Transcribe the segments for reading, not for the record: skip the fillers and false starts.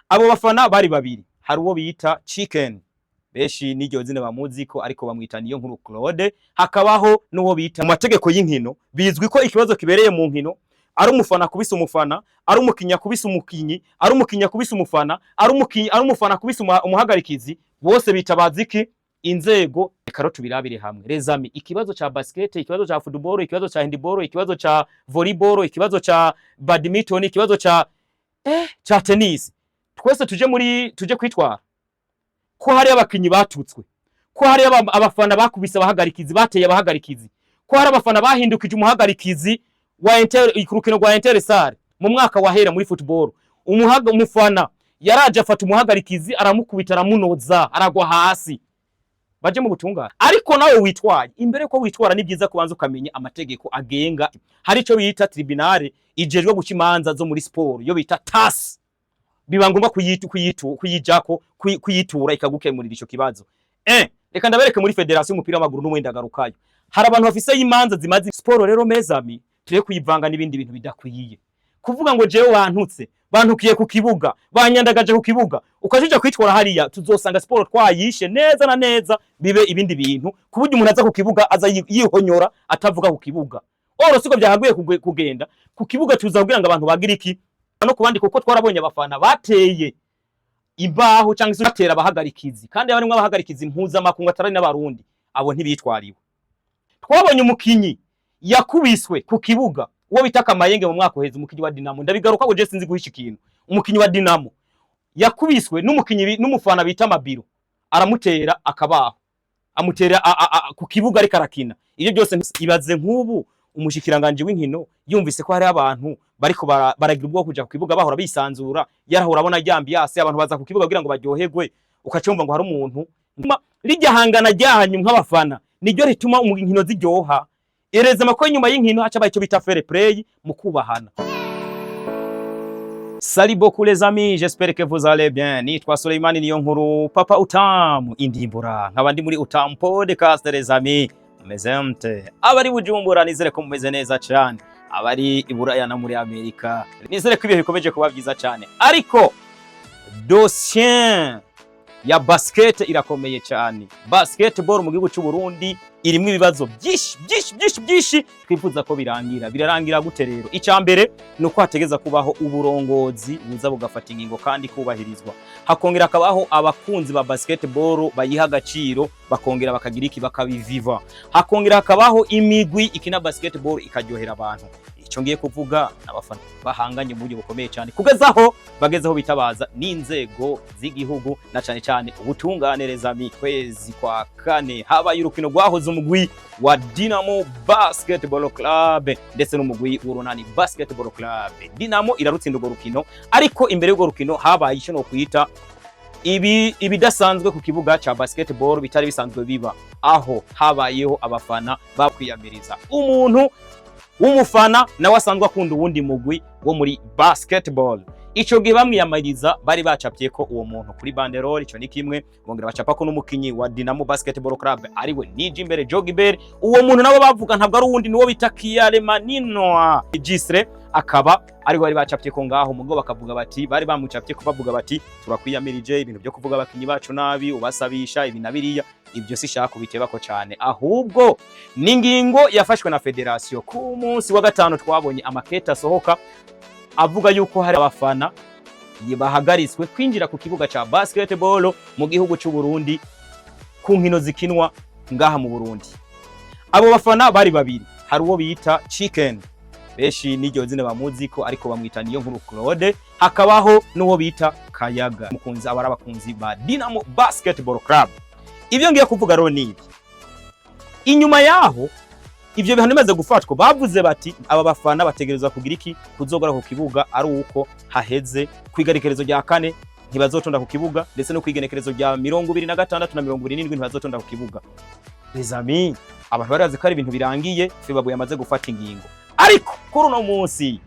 Abo bafana bari babiri, hari uwo bita Chicken, beshi n'iryo zina bamuziko ariko bamwita niyo nkuru Claude, hakabaho n'uwo bita mu mategeko y'inkino bizwi ko ikibazo kibereye mu nkino ari umufana kubisa umufana, ari umukinya kubisa umukinyi, ari umukinya kubisa umufana, ari umufana kubisa umuhagarikizi, bose bitabaziki inzego. Reka tubirabire hamwe. Rezami, ikibazo cha basket, ikibazo cha football, ikibazo cha handball, ikibazo cha volleyball, ikibazo cha badminton, ikibazo cha tennis, twese tuje kwitwara ko hari abakinyi batutswe, ko hari abafana bakubise abahagarikizi, bateye abahagarikizi, ko hari abafana bahindukije umuhagarikizi wa ikurukino rwa Intersar mu mwaka wahera muri football. Umufana yaraje afata umuhagarikizi aramukubita aramunoza aragwa hasi, baje mu butungane. Ariko nawe witwaye, imbere ko witwara ni byiza kubanza ukamenya amategeko agenga. Hari ico bita tribunal ijejwe guca imanza zo muri sport, yo bita TAS, biba ngomba kuyijako kuyitura ikagukemurira ico kibazo. Reka ndabereke muri federation y'umupira w'amaguru n'umwenda garukayo, hari abantu bafise imanza zimaze sport. Rero mezami tuje kuyivanga n'ibindi bintu bidakwiye, kuvuga ngo jewe wantutse, bantukiye ku kibuga, banyandagaje ku kibuga, ukajija kwitwara hariya, tuzosanga sport twayishe neza na neza, bibe ibindi bintu kuburyo umuntu aza ku kibuga aza yihonyora atavuga ku kibuga. Oro siko byahaguye kugenda ku kibuga, tuzavugira ngo abantu bagira iki no kubandi, kuko twarabonye abafana bateye imbaho cyangwa se batera abahagarikizi, kandi abarimwe abahagarikizi impuza makungu atari n'abarundi, abo ntibitwariwe. Twabonye umukinyi yakubiswe ku kibuga, uwo bitaka Mayenge mu mwaka uheze, umukinyi wa Dinamo, ndabigaruka ngo je sinzi guhisha ikintu. Umukinyi wa Dinamo yakubiswe n'umukinyi n'umufana bita Mabiro, aramutera akabaho, amutera ku kibuga ariko arakina. Ibyo byose ibaze nk'ubu umushikiranganje w'inkino yumvise ko hari abantu bariko baragira ubwo kuja ku kibuga bahora bisanzura, yarahora abona ryambiase abantu baza ku kibuga kugira ngo baryoherwe, ukacumva ngo hari umuntu rijya hangana ryanyu nk'abafana, niryo rituma inkino ziryoha. Ereza makwe nyuma y'inkino aca bayico bita fair play mu kubahana. Salut beaucoup les amis, j'espère que vous allez bien. Nitwa Suleimani niyo nkuru Papa Utamu indimbura, nkabandi muri Utamu podcast les amis. Mezemte abari Bujumbura nizere ko mumeze neza cyane, abari Iburaya na muri Amerika nizere ko ibihe bikomeje kuba byiza cyane. Ariko dossier ya basket irakomeye cyane. Basketball mu gihugu cy'u Burundi irimo ibibazo byinshi twifuza ko birarangira gute rero? Icyambere nuko hategeza kubaho uburongozi buza bugafata ingingo kandi kubahirizwa, hakongera akabaho abakunzi ba basketball bayiha agaciro, bakongera bakagira iki bakabiviva, hakongera hakabaho imigwi ikina basketball ikaryohera abantu. Ico ngiye kuvuga n'abafana bahanganye mu buryo bukomeye cyane, kugezaho bagezeho bitabaza n'inzego z'igihugu na cyane ubutunganereza kwezi kwa kane habaye urukino rwahoze umugwi wa Dinamo Basketball Club ndetse n'umugwi w'Urunani Basketball Club. Dinamo irarutsinda urwo rukino, ariko imbere y'urwo rukino habaye ico no kwita ibidasanzwe ku kibuga cha basketball bitari bisanzwe biba, aho habayeho abafana bakwiyamiriza umuntu w'umufana nawe asanzwe akunda uwundi mugwi wo muri basketball. Ico gihe bamwiyamiriza bari bacapye ko uwo muntu kuri banderole, ico ni kimwe, bongera bacapa ko n'umukinyi wa Dinamo Basketball Club ariwe Nijimbere Jogibert. Uwo muntu nabo bavuga ntabwo ari uwundi, niwo bita Kiyaremanino Gisre, akaba ari bari bacapye ko ngaho mugo, bakavuga bati bari bamucapye ko bavuga bati turakwiyamirije ibintu byo kuvuga abakinyi bacu nabi, ubasabisha ibi nabiriya. Ibyo sishaka kubitebako cyane, ahubwo n'ingingo yafashwe na federation. Ku munsi wa gatano twabonye amaketa sohoka avuga yuko hari abafana bahagariswe kwinjira ku kibuga cha basketball mu gihugu cy'u Burundi ku nkino zikinwa ngaha mu Burundi. Abo bafana bari babiri, hari uwo bita Chicken, beshi n'iryo zina bamuziko ariko bamwita niyo nkuru Claude, hakabaho n'uwo bita Kayaga, mukunzi abara abakunzi ba Dinamo Basketball Club. Ibyo ngiye kuvuga rero ni inyuma yaho ivyo bihano bimaze gufatwa, bavuze bati aba bafana bategerezwa kugira iki, kuzogora ku kibuga ari uko haheze kwigarekerezo rya kane ntibazotonda ku kibuga, ndetse no kwigenekerezo rya 26 na 27 ntibazotonda ku kibuga. Les amis, abantu barazi ko ari ibintu birangiye, FEBABU yamaze gufata ingingo. Ariko kuri uno munsi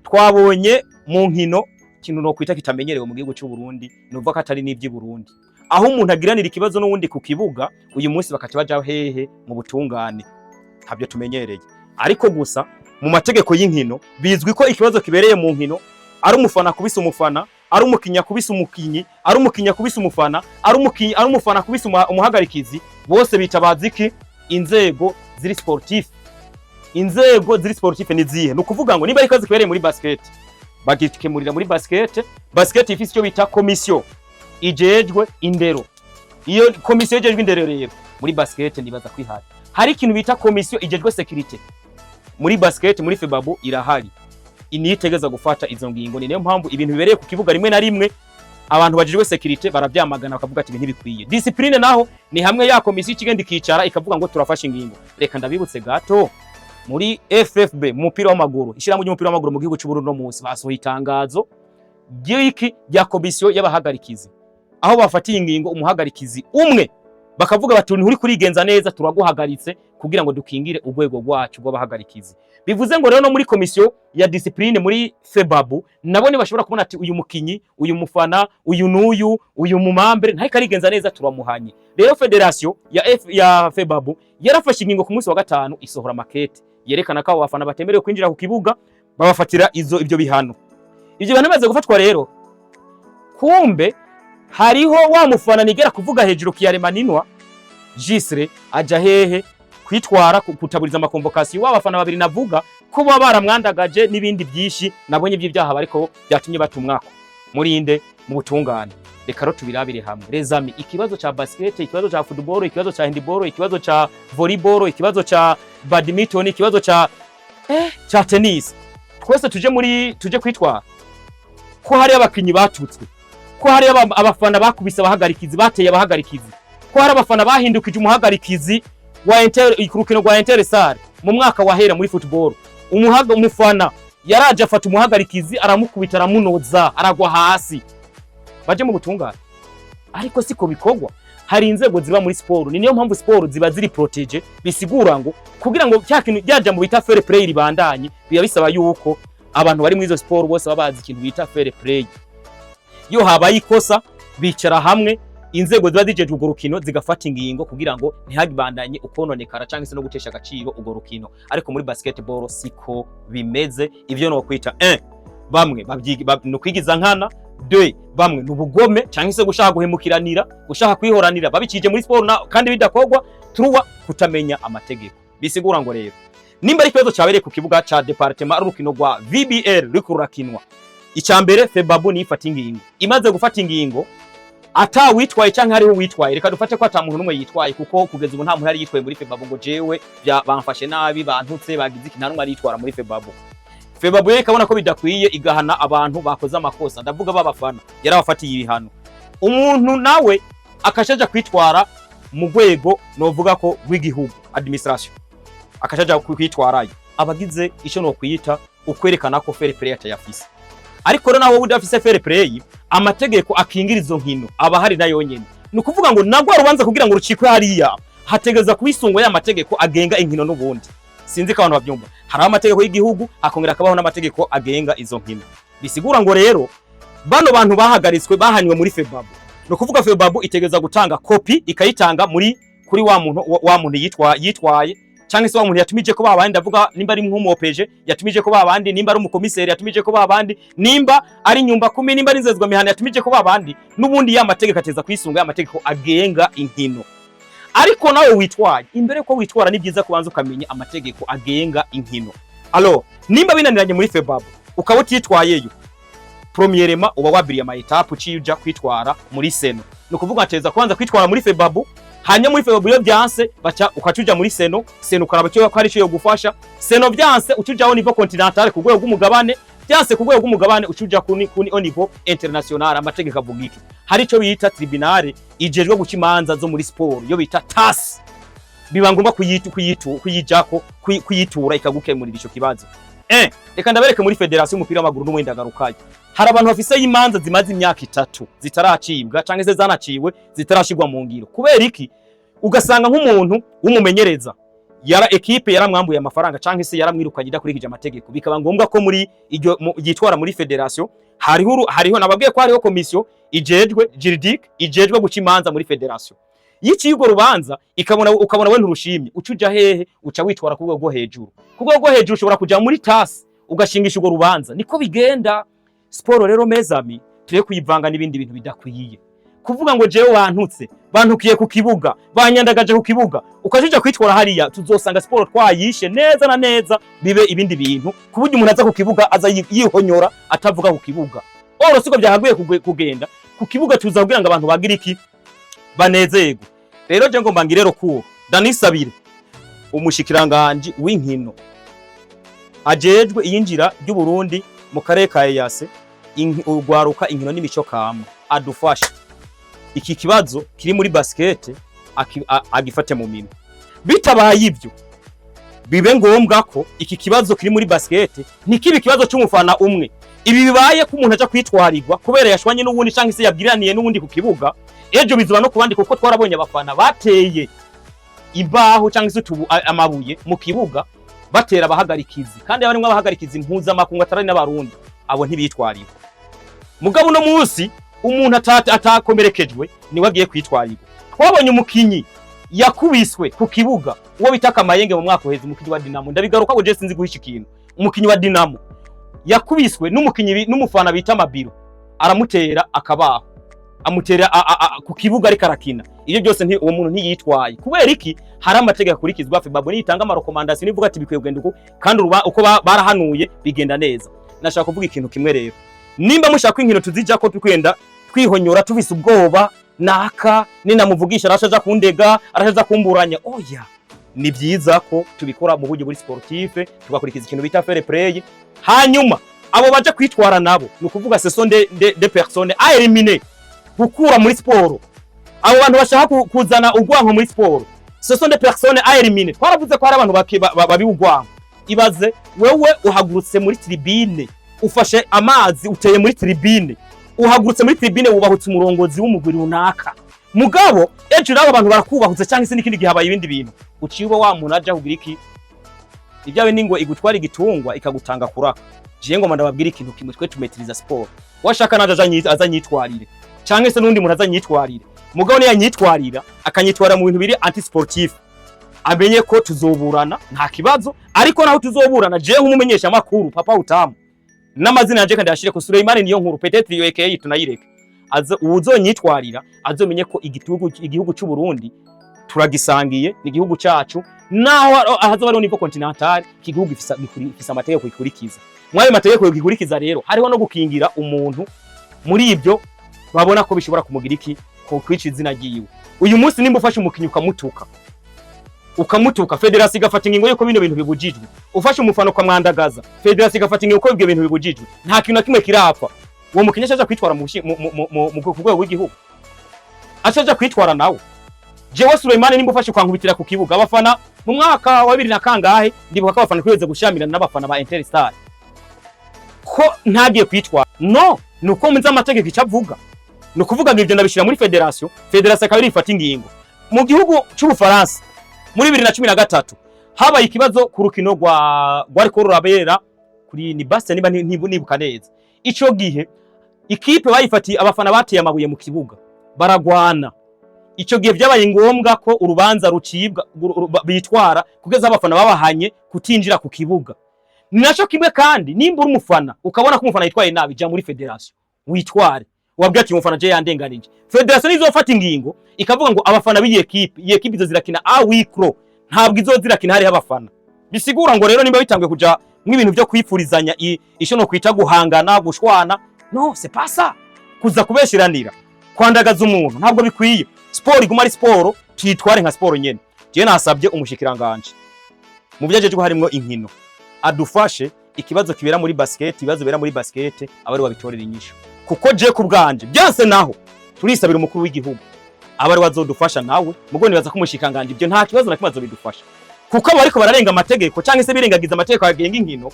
twabonye mu nkino kintu no kwita kitamenyerewe mu gihugu cy'u Burundi, nuvuga ko atari n'ivyi Burundi, aho umuntu agiranira ikibazo n'uwundi ku kibuga, uyu munsi bakaca baja hehe mu butungane. Ntabyo tumenyereye, ariko gusa mu mategeko y'inkino bizwi ko ikibazo kibereye mu nkino ari umufana kubisa umufana, ari umukinya kubisa umukinyi, ari umukinya kubisa umufana, ari umufana kubisa umuhagarikizi, bose bitabaza iki? Inzego ziri sportif. Inzego ziri sportif ni zihe? Nukuvuga ngo niba ari kazi kwereye muri basket, bagikemurira muri basket. Basket ifise icyo bita commission ijejwe indero. Iyo commission ijejwe indero rero muri basket nibaza kwihari. Hari ikintu bita commission ijejwe security. Muri basket muri FEBABU irahari. Initegeza gufata izo ngingo. Niyo mpamvu ibintu bibereye ku kibuga rimwe na rimwe abantu bajejwe security baravyamagana bakavuga ati ibintu bikwiye. Discipline naho ni hamwe ya commission ikigenda ikicara ikavuga ngo turafasha ingingo. Reka ndabibutse gato muri FFB mu mupira w'amaguru, ishira mu mupira w'amaguru mu gihugu cy'u Burundi no munsi basohoye itangazo ry'iki rya komisiyo y'abahagarikizi, aho bafatiye ingingo umuhagarikizi umwe bakavuga bati uri kurigenza neza turaguhagaritse kugira ngo dukingire urwego rwacu rw'abahagarikizi. Bivuze ngo rero no muri komisiyo ya discipline muri FEBABU nabone bashobora kubona ati uyu mukinyi, uyu mufana, uyu nuyu, uyu mumambere ntaye karigenza neza turamuhanye. Rero federation ya FEBABU yarafashe ingingo ku munsi wa gatanu isohora makete yerekana ko abo bafana batemerewe kwinjira ku kibuga, babafatira ibyo bihano. Ibyo bihano bimaze gufatwa rero, kumbe hariho wa mufana nigera kuvuga hejuru kiyaremanинwa Jisre aja hehe kwitwara kutaburiza amakonvokasiyo w'abafana babiri navuga ko baba baramwandagaje n'ibindi byinshi nabonye by'ibyaha bariko byatumye batumwako muri inde mu butungane. Reka ro tubirabire hamwe. Rezami, ikibazo cha basket, ikibazo cha football, ikibazo cha handball, ikibazo cha volleyball, ikibazo cha badminton, ikibazo cha tennis. Twese tuje kwitwara ko hari abakinyi batutswe, ko hari abafana bakubise abahagarikizi, bateye abahagarikizi, ko hari abafana bahindukije umuhagarikizi wa rukino rwa Intersar mu mwaka wahera muri football. Umufana yaraje afata umuhagarikizi aramukubita aramunoza aragwa hasi. Baje mu butungane. Ariko siko bikogwa. Hari inzego ziba muri sport. Ni niyo mpamvu sport ziba ziri protege, bisigura ngo kugira ngo cyakintu byaja mu bita fair play ribandanye biya bisaba yuko abantu bari muri izo sport bose babazi ikintu bita fair play. Yo habaye ikosa bicara hamwe, inzego ziba zijeje urwo rukino zigafata ingingo kugira ngo ntihagibandanye ukononekara cyangwa se no gutesha agaciro urwo rukino. Ariko muri basketball siko bimeze. Ivyo no kwita bamwe no kwigiza nkana, 2 bamwe n'ubugome cyangwa se gushaka guhemukiranira, gushaka kwihoranira babicije muri sport kandi bidakogwa, 3 kutamenya amategeko. Bisigura ngo rero nimba ari ikibazo cyabereye ku kibuga ca departement urukino rwa VBL rikurakinwa, icyambere FEBABU ni ifata ingingo. Imaze gufata ingingo ata witwaye cyangwa hariho witwaye, reka dufate ko ata muntu numwe yitwaye, kuko kugeza ubu nta muntu ari yitwaye muri FEBABU ngo jewe bamfashe nabi bantutse bagize iki, nta numwe ari yitwara muri FEBABU. FEBABU ikabona ko bidakwiye igahana abantu bakoze amakosa, ndavuga babafana yarabafatiye ibihano. Umuntu nawe akashaja kwitwara mu rwego novuga ko rw'igihugu administration, akashaja kwitwarayo abagize icyo no kwita ukwerekana ko fair play atayafise. Ariko rero nawo udafise fair play, amategeko akingira izo nkino abahari nayo nyene. Nukuvuga ngo nagwa rubanza kugira ngo rucikwe hariya hategeza kubisungo ya mategeko agenga inkino n'ubundi. Sinzi ko abantu bavyumva. Hari amategeko y'igihugu akongera akabaho n'amategeko agenga izo nkino. Bisigura ngo rero bano bantu bahagaritswe bahanywe muri FEBABU. Nukuvuga FEBABU itegeza gutanga kopi ikayitanga kuri wa muntu yitwaye cyangwa se wa muntu yatumije ko babandi, ndavuga nimba ari nk'umuopeje yatumije ko babandi, nimba ari umukomiseri yatumije ko babandi, nimba ari nyumba 10, nimba ari nzezwa mihana yatumije ko babandi, nubundi ya mategeko ateza kwisunga ya mategeko agenga inkino. Ariko nawe witwaye, imbere ko witwara ni byiza kubanza ukamenya amategeko agenga inkino. Alors nimba binaniranye muri FEBABU ukaba utitwayeyo, premièrement uba wabiriye ama etape ucija kwitwara muri seno. Nukuvuga ateza kwanza kwitwara muri FEBABU, hanya muri FEBABU yo byanse baca ukacuja muri seno ukaraba cyo ko ari cyo yo gufasha. Seno byanse ucujaho niveau continental ku rwego rw'umugabane, byanse ku rwego rw'umugabane ucuja kuni au niveau international. Amategeko avuga iki? Hari cyo bita tribunal ijejwe guca imanza zo muri sport, yo bita TAS. Biba ngomba kuyitura ikagukemurira ico kibazo. Reka ndabereke muri federation y'umupira w'amaguru n'umwenda garukayo. Hari abantu bafise imanza zimaze imyaka 3 zitaracibwa canke se zanaciwe zitarashigwa mu ngiro. Kubera iki? Ugasanga nk'umuntu w'umumenyereza ekipe yaramwambuye amafaranga canke se yaramwirukanye idakurikije amategeko, bikaba ngombwa ko muri yitwara muri federation hariho nababwiye ko hariho komisiyo ijejwe juridique ijejwe guca imanza muri federation. Yici yugo rubanza ukabona we nturushimye, ucuja hehe uca witwara ku rwego hejuru. Ku rwego hejuru ushobora kuja muri TAS ugashingisha urwo rubanza. Niko bigenda. Sport rero mezami turiye kuyivanga n'ibindi bintu bidakwiye. Kuvuga ngo jewe wantutse, bantukiye ku kibuga, banyandagaje ku kibuga, ukajija kwitwara hariya, tuzosanga sport twayishe neza na neza, bibe ibindi bintu kuburyo umuntu aza ku kibuga aza yihonyora atavuga ku kibuga. Oro siko byahaguye kugenda ku kibuga, tuza kugira ngo abantu bagira iki, banezego. Rero je ngomba ngirero kuwo ndanisabire umushikiranganje w'inkino ajejwe iyinjira ry'u Burundi mu karere ka EAC, urwaruka inkino n'imico kama, adufasha iki kibazo kiri muri basket agifate mu minwe. Bitabaye ivyo, bibe ngombwa ko iki kibazo kiri muri basket ntikibe kibazo cy'umufana umwe. Ibi bibaye ko umuntu aja kwitwarirwa kubera yashwanye n'uwundi canke se yabwiraniye n'uwundi ku kibuga, ejo bizuba no kubandi, kuko twarabonye abafana bateye imbaho canke se amabuye mu kibuga batera abahagarikizi, kandi abarimwe abahagarikizi mpuzamakungu atari n'abarundi, abo ntibitwarira. Mugabo no munsi umuntu atakomerekejwe niwe agiye kwitwarirwa. Twabonye umukinyi yakubiswe ku kibuga, uwo bitaka Mayenge mu mwaka uheze, umukinyi wa Dinamo, ndabigaruka ngo je sinzi guhisha ikintu. Umukinyi wa Dinamo yakubiswe n'umukinyi n'umufana bita Mabiro, aramutera akabaho, amutera ku kibuga ari karakina. Iyo byose uwo muntu ntiyitwaye. Kubera iki? Hari amategeko akurikizwa. FIBA nitanga amarekomandasiyo nivuga ati bikwiye kugenda kandi uko barahanuye bigenda neza. Nashaka kuvuga ikintu kimwe rero, nimba mushaka inkino tuzija ko tukwenda twihonyora tuvise ubwoba, naka ninamuvugisha arashaja kundega, arashaja kumburanya, oya, ni byiza ko tubikora mu buryo buri sportive, tugakurikiza ikintu bita fair play. Hanyuma abo baje kwitwara nabo ni ukuvuga ce sont des personnes à éliminer, gukura muri sport. Abo bantu bashaka kuzana ugwanko muri sport, ce sont des personnes à éliminer. Twaravuze ko hari abantu babi ugwanko. Ibaze wewe uhagurutse muri tribune, ufashe amazi uteye muri tribune, uhagurutse muri tribune wubahutse umurongozi w'umugwi runaka, mugabo ejo rabo abantu barakubahutse cyangwa se n'ikindi gihe habaye ibindi bintu, uciwe wa muntu aja kugira iki, ibyawe ningo igutwara igitungwa ikagutanga kuraka. Je ngo ndababwira ikintu kimwe, twe tumetiriza sport. Washaka naje azanyitwarire cyangwa se n'undi muntu azanyitwarire, mugabo ne yanyitwarira akanyitwara mu bintu biri anti sportif, amenye ko tuzoburana nta kibazo, ariko naho tuzoburana je nk'umumenyesha makuru Papa Utamu n'amazina yaje kandi yashire ko Suleimani niyo nkuru, peut-être iyo EKI tunayireka, uzonyitwarira azomenye ko igihugu cy'u Burundi turagisangiye, ni igihugu cyacu, naho ahazo bari nivo continental, igihugu gifisa amategeko ikurikiza. Mwaye mategeko ikurikiza rero hariho no gukingira umuntu muri ibyo babona ko bishobora kumugira iki, ko kwica izina giyiwe. Uyu munsi nimba ufashe umukinyi ukamutuka, federasi igafata ingingo yuko bino bintu bibujijwe. Ufashe umufano kwa mwandagaza, federasi igafata ingingo yuko ibyo bintu bibujijwe. Nta kintu na kimwe kirapfa. Uwo mukinyi aje kwitwara mu rwego rw'igihugu, aje kwitwara nawe. Jewe Suleimani nimba ufashe kwankubitira ku kibuga, abafana mu mwaka wa 2000 na kangahe ndibuka ko abafana kweze gushamirana n'abafana ba Interstar, ko ntagiye kwitwara. No, nuko munza amategeko icavuga, nukuvuga ngo ibyo ndabishira muri federation akabiri ifata ingingo. Mu gihugu cy'u Faransa muri 2013 habaye ikibazo ku rukino rwariko rurabera kuri ni Bastia, nibuka neza. Ico gihe ikipe bayifatiye abafana bateye amabuye mu kibuga baragwana. Ico gihe byabaye ngombwa ko urubanza rucibwa bitwara kugeza abafana babahanye kutinjira ku kibuga. Ninacho kimwe kandi nimba uri umufana ukabona ko umufana yitwaye nabi, ja muri federation witware, wabwira ati umufana je yandenganije. Federation izofata ingingo ikavuga ngo abafana b'iyi ekipe izo zirakina a wikro, ntabwo izo zirakina hari abafana. Bisigura ngo rero nimba bitangwe kuja mw'ibintu byo kwifurizanya isho no kwita guhangana gushwana, no c'est pas ça. Kuza kubeshiranira kwandagaza umuntu ntabwo bikwiye. Sport iguma ari sport, tuyitware nka sport nyene. Je nasabye umushikiranganje mu byajeje harimo inkino adufashe ikibazo kibera muri basket, ibibazo bera muri basket abari wabitorera inyisho, kuko je kubganje byanse naho turisabira umukuru w'igihugu abari wazodufasha nawe mugo nibaza ko umushikanganje ibyo nta kibazo na kimazo bidufasha, kuko abariko bararenga amategeko cyangwa se birengagiza amategeko agenga inkino,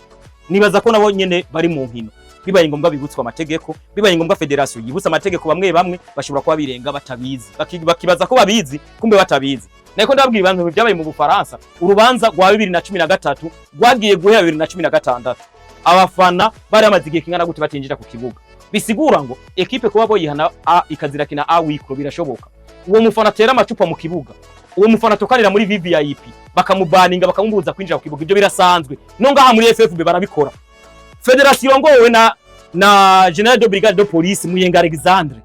nibaza ko nabo nyene bari mu nkino. Bibaye ngombwa bibutswa amategeko, bibaye ngombwa federation yibutsa amategeko, bamwe bashobora kuba birenga batabizi, bakibaza ko babizi kumbe batabizi. Nako ndabwira abantu byabaye mu Bufaransa, urubanza rwa 2013 rwagiye guhera 2016, abafana bari amazigiye kingana gute batinjira ku kibuga. Bisigura ngo ekipe kuba boyihana ikazirakina a wikro birashoboka. Uwo mufana atera amacupa mu kibuga, uwo mufana tokanira muri VIP bakamubaninga bakamubuza kwinjira ku kibuga, ibyo birasanzwe no ngaha muri FFB barabikora. Federation ngowe na General de Brigade de Police Muyenga Alexandre.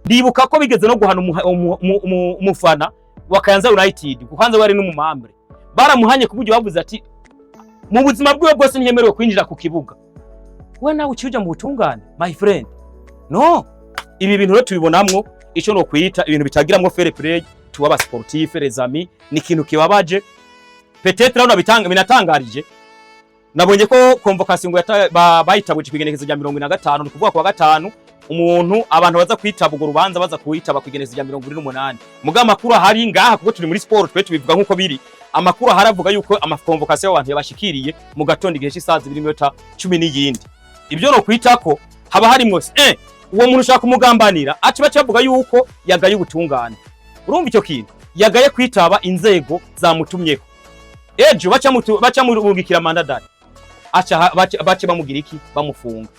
Ndibuka ko bigeze no guhana umufana wa Kayanza United kukanza wari n'umumambre. Baramuhanye kubujye bavuze ati mu buzima bwiwe bwose ntiyemerewe kwinjira ku kibuga. We nawe ucyuja mu butungane my friend. No, ibi bintu rero tubibonamwo ico no kwita ibintu bitagiramwo fair play tuba sportif les amis, ni kintu kibabaje. Peut-être aho binatangarije. Nabonye ko convocation ngo bayitabuje kwigenekezo rya 25 ni kuvuga kwa gatanu umuntu abantu baza kwitaba ugo rubanza baza kuitaba kwigenekezo rya 28. Muga makuru ahari ngaha kuko turi muri sport twe tubivuga nkuko biri. Amakuru haravuga yuko amaconvocation y'abantu yabashikiriye mu gatondo igihe cy'isazi 2:10. Ibyo no kwitako haba harimo uwo muntu ushaka kumugambanira ati bacavuga yuko yagaye ubutungane. Urumva icyo kintu yagaye kwitaba inzego zamutumyeko. Ejo baca murungikira mandadari. Baca bamugira iki bamufunga.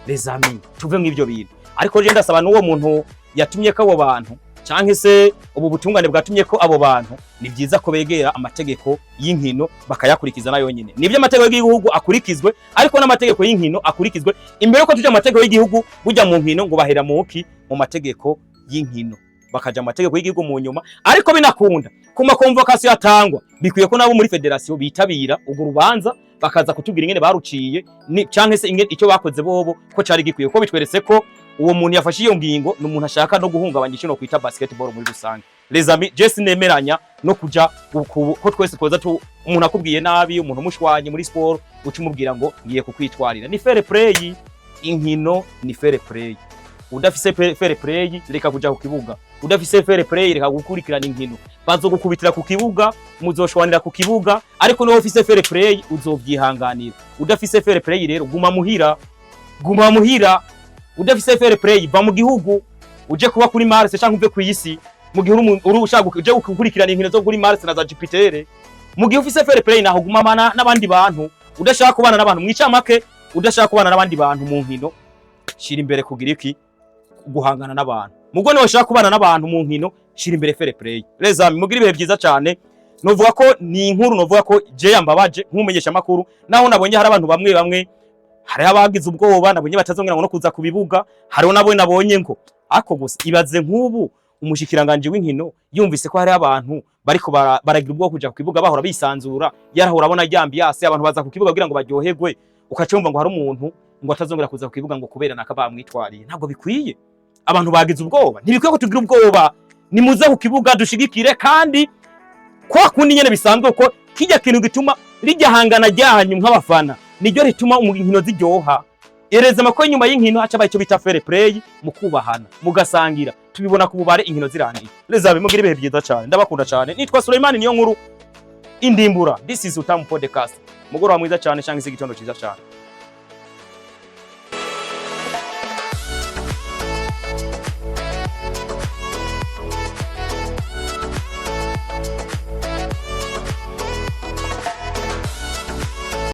Les amis tuve nk'ibyo bintu. Ariko je ndasaba n'uwo muntu yatumye ko abo bantu canke se ubu butungane bwatumye ko abo bantu ni byiza ko begera amategeko y'inkino bakayakurikiza nayo nyine. Nivyo amategeko y'igihugu akurikizwe ariko n'amategeko y'inkino akurikizwe imbere ko tujya amategeko y'igihugu bujya mu nkino ngo bahera mu mategeko y'inkino bakaja amategeko y'igihugu mu nyuma. Ariko binakunda kuma convocation yatangwa bikwiye ko nabo muri federation bitabira ugo rubanza bakaza kutubwira ingene baruciye canke se ingene icyo bakoze bobo ko cari gikwiye ko bitweretse ko uwo muntu yafashe iyo ngingo n'umuntu ashaka no guhungabanya kino kwita basketball muri rusange. Les amis, je sinemeranya no kuja ko twese twoza umuntu akubwiye nabi umuntu mushwanye muri sport ucumubwira ngo ngiye kukwitwarira. Ni fair play, inkino ni fair play. Udafise fair play reka kuja ku kibuga. Udafise fair play reka gukurikirana inkino. Bazo gukubitira ku kibuga, muzoshwanira ku kibuga, ariko no ufise fair play uzovyihanganira. Udafise fair play rero guma muhira. Udafise fair play va mu gihugu uje kuba kuri Mars cyangwa uve kw'isi mu gihe urushaka uje gukurikirana inkino zo kuri Mars na za Jupiter. Mu gihe ufise fair play naho gumamana n'abandi bantu, udashaka kubana n'abantu mwicamake, udashaka kubana n'abandi bantu mu nkino, shira imbere kugira iki guhangana n'abantu. Mugo niwe ushaka kubana n'abantu mu nkino, shira imbere fair play. Les amis, mugira ibihe byiza cyane. Novuga ko ni inkuru, novuga ko je yambabaje nkumenyesha makuru, naho nabonye hari abantu bamwe hari abagize ubwoba, nabonye batazongera no kuza kubibuga, hariho nabonye ngo ako gusa ibaze nk'ubu umushikiranganje w'inkino yumvise ko hari abantu bariko baragira ubwo kuja kukibuga bahora bisanzura, yarahora abona ryambiase abantu baza kukibuga kugira ngo baryoherwe, ukacumva ngo hari umuntu ngo atazongera kuza kukibuga ngo kubera nakabamwitwariye. Ntabwo bikwiye. Abantu bagize ubwoba, ntibikwiye ko tugira ubwoba. Nimuze kukibuga dushigikire, kandi kwa kundi nyene bisanzwe ko kijya kintu gituma rijya hangana ryanyu nk'abafana niryo rituma inkino ziryoha. Ereza makwe nyuma y'inkino aca bayicyo bita fair play mukubahana mugasangira, tubibona ku bubare inkino zirangiye. Lezabe mugira ibihe byiza cyane, ndabakunda cyane. Nitwa Suleiman niyo nkuru Indimbura. This is Utamu Podcast. Mugoro wa mwiza cyane cyangwa igitondo cyiza cyane.